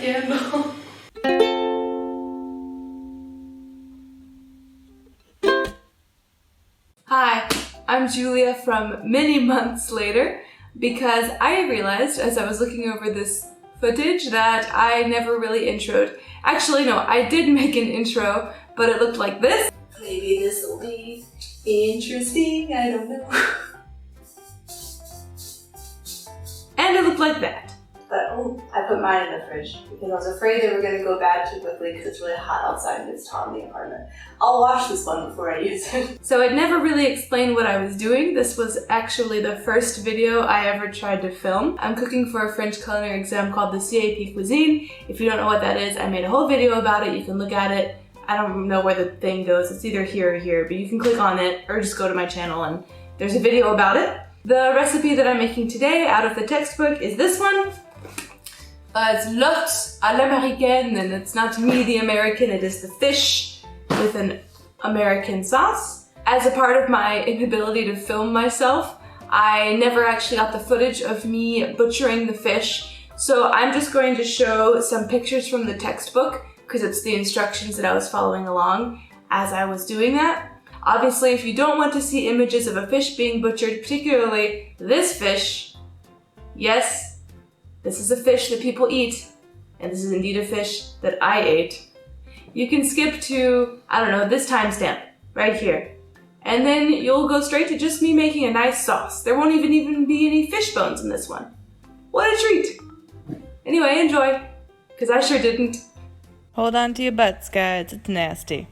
candle. Hi, I'm Julia from many months later because I realized as I was looking over this footage that I never really introed. Actually, no, I did make an intro, but it looked like this. Maybe this will be interesting, I don't know. And it looked like that. But I put mine in the fridge because I was afraid they were going to go bad too quickly because it's really hot outside and it's hot in the apartment. I'll wash this one before I use it. So I'd never really explained what I was doing. This was actually the first video I ever tried to film. I'm cooking for a French culinary exam called the CAP Cuisine. If you don't know what that is, I made a whole video about it. You can look at it. I don't know where the thing goes. It's either here or here, but you can click on it or just go to my channel and there's a video about it. The recipe that I'm making today out of the textbook is this one. It's Lotte à l'américaine, and it's not me the American, it is the fish with an American sauce. As a part of my inability to film myself, I never actually got the footage of me butchering the fish, so I'm just going to show some pictures from the textbook because it's the instructions that I was following along as I was doing that. Obviously, if you don't want to see images of a fish being butchered, particularly this fish, yes, this is a fish that people eat, and this is indeed a fish that I ate. You can skip to, I don't know, this timestamp right here. And then you'll go straight to just me making a nice sauce. There won't even be any fish bones in this one. What a treat! Anyway, enjoy, because I sure didn't. Hold on to your butts, guys, it's nasty.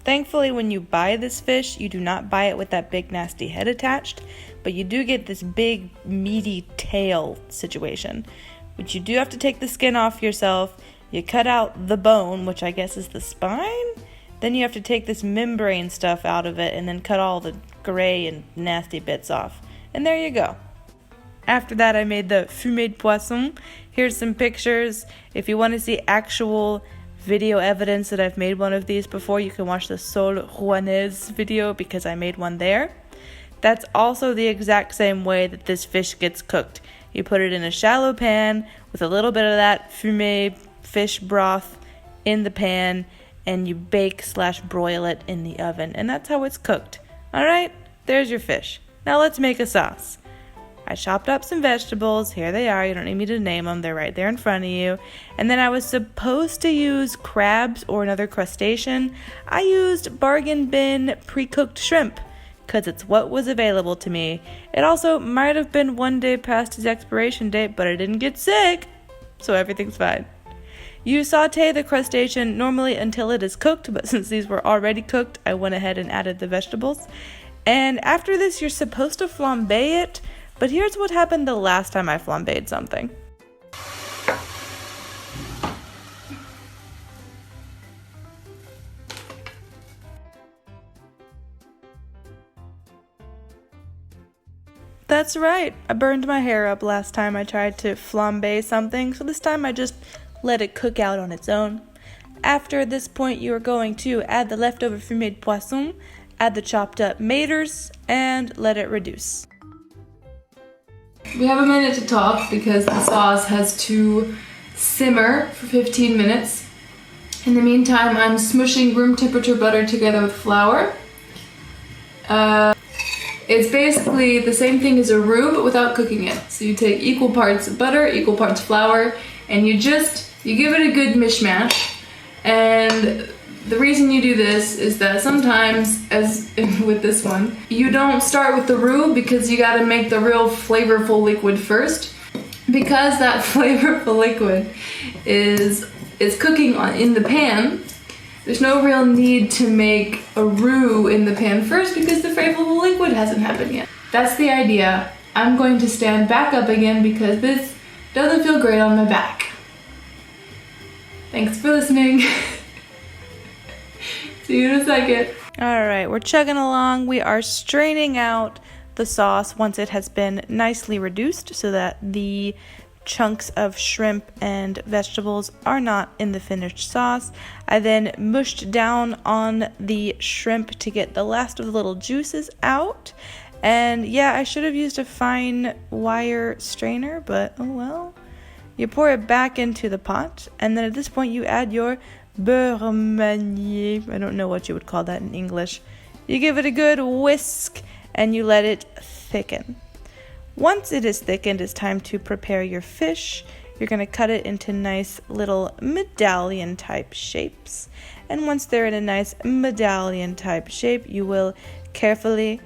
Thankfully, when you buy this fish, you do not buy it with that big nasty head attached, but you do get this big meaty tail situation, which you do have to take the skin off yourself. You cut out the bone, which I guess is the spine, then you have to take this membrane stuff out of it and then cut all the gray and nasty bits off. And there you go. After that, I made the fumé de poisson. Here's some pictures. If you want to see actual video evidence that I've made one of these before, you can watch the Sol Rouennaise video because I made one there. That's also the exact same way that this fish gets cooked. You put it in a shallow pan with a little bit of that fumé fish broth in the pan and you bake/broil it in the oven, and that's how it's cooked. Alright, there's your fish. Now let's make a sauce. I chopped up some vegetables. Here they are. You don't need me to name them. They're right there in front of you. And then I was supposed to use crabs or another crustacean. I used bargain bin pre-cooked shrimp because it's what was available to me. It also might have been 1 day past its expiration date, but I didn't get sick, so everything's fine. You saute the crustacean normally until it is cooked, but since these were already cooked, I went ahead and added the vegetables. And after this, you're supposed to flambe it. But here's what happened the last time I flambéed something. That's right, I burned my hair up last time I tried to flambe something, so this time I just let it cook out on its own. After this point, you are going to add the leftover fumé de poisson, add the chopped up maters, and let it reduce. We have a minute to talk because the sauce has to simmer for 15 minutes. In the meantime, I'm smushing room temperature butter together with flour. It's basically the same thing as a roux, but without cooking it. So you take equal parts butter, equal parts flour, and you give it a good mishmash. And the reason you do this is that sometimes, as with this one, you don't start with the roux because you gotta make the real flavorful liquid first. Because that flavorful liquid is cooking in the pan, there's no real need to make a roux in the pan first because the flavorful liquid hasn't happened yet. That's the idea. I'm going to stand back up again because this doesn't feel great on my back. Thanks for listening. See you in a second. Alright, we're chugging along. We are straining out the sauce once it has been nicely reduced so that the chunks of shrimp and vegetables are not in the finished sauce. I then mushed down on the shrimp to get the last of the little juices out. And yeah, I should have used a fine wire strainer, but oh well. You pour it back into the pot, and then at this point you add your beurre manier. I don't know what you would call that in English. You give it a good whisk, and you let it thicken. Once it is thickened, it's time to prepare your fish. You're going to cut it into nice little medallion type shapes. And once they're in a nice medallion type shape, you will carefully,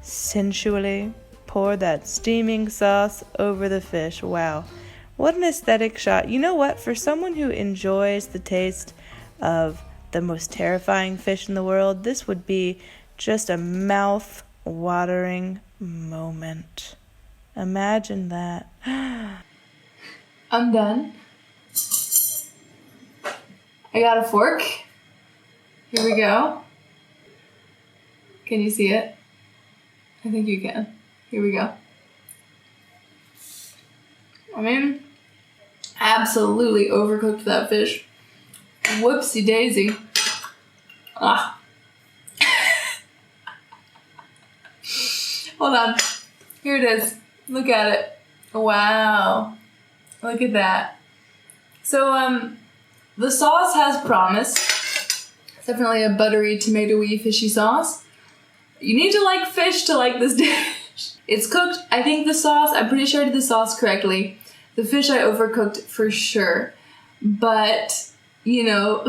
sensually pour that steaming sauce over the fish. Wow. What an aesthetic shot. You know what? For someone who enjoys the taste of the most terrifying fish in the world, this would be just a mouth-watering moment. Imagine that. I'm done. I got a fork. Here we go. Can you see it? I think you can. Here we go. I mean, absolutely overcooked that fish. Whoopsie daisy. Ah. Hold on. Here it is. Look at it. Wow. Look at that. So, the sauce has promise. It's definitely a buttery, tomatoey, fishy sauce. You need to like fish to like this dish. It's cooked. I think the sauce, I'm pretty sure I did the sauce correctly. The fish I overcooked for sure. But, you know,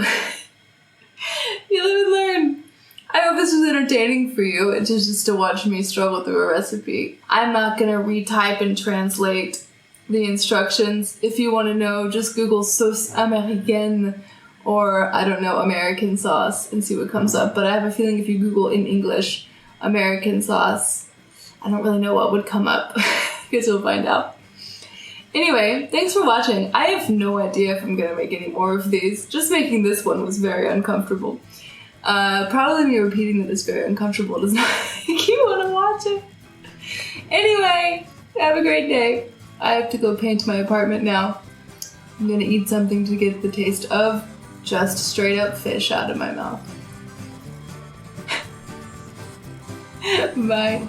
you live and learn. I hope this was entertaining for you. It's just to watch me struggle through a recipe. I'm not gonna retype and translate the instructions. If you want to know, just Google sauce américaine or, I don't know, American sauce and see what comes up. But I have a feeling if you Google in English American sauce, I don't really know what would come up. Guess you'll find out. Anyway, thanks for watching. I have no idea if I'm gonna make any more of these. Just making this one was very uncomfortable. Probably me repeating that it's very uncomfortable does not make you want to watch it. Anyway, have a great day. I have to go paint my apartment now. I'm gonna eat something to get the taste of just straight up fish out of my mouth. Bye.